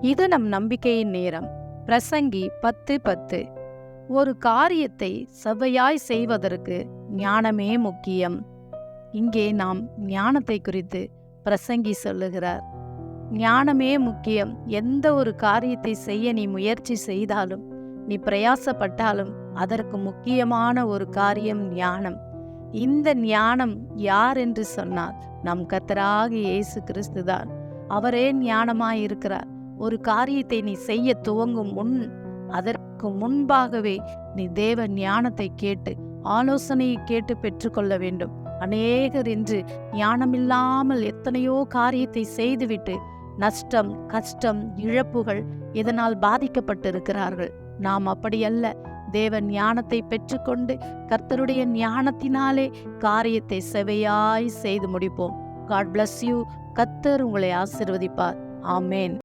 இது நம் நம்பிக்கையின் நேரம். பிரசங்கி 10:10. ஒரு காரியத்தை செவ்வையாய் செய்வதற்கு ஞானமே முக்கியம். இங்கே நாம் ஞானத்தை குறித்து பிரசங்கி சொல்லுகிறார். ஞானமே முக்கியம். எந்த ஒரு காரியத்தை செய்ய நீ முயற்சி செய்தாலும், நீ பிரயாசப்பட்டாலும் அதற்கு முக்கியமான ஒரு காரியம் ஞானம். இந்த ஞானம் யார் என்று சொன்னார்? நம் கர்த்தராகிய இயேசு கிறிஸ்துதான். அவரே ஞானமாயிருக்கிறார். ஒரு காரியத்தை நீ செய்ய துவங்கும் முன், அதற்கு முன்பாகவே நீ தேவ ஞானத்தை கேட்டு, ஆலோசனையை கேட்டு பெற்றுக்கொள்ள வேண்டும். அநேகர் இன்று ஞானமில்லாமல் எத்தனையோ காரியத்தை செய்துவிட்டு நஷ்டம், கஷ்டம், இழப்புகள் இதனால் பாதிக்கப்பட்டிருக்கிறார்கள். நாம் அப்படியல்ல. தேவ ஞானத்தை பெற்றுக்கொண்டு கர்த்தருடைய ஞானத்தினாலே காரியத்தை செவையாய் செய்து முடிப்போம். God bless you. கர்த்தர் உங்களை ஆசீர்வதிப்பார். ஆமேன்.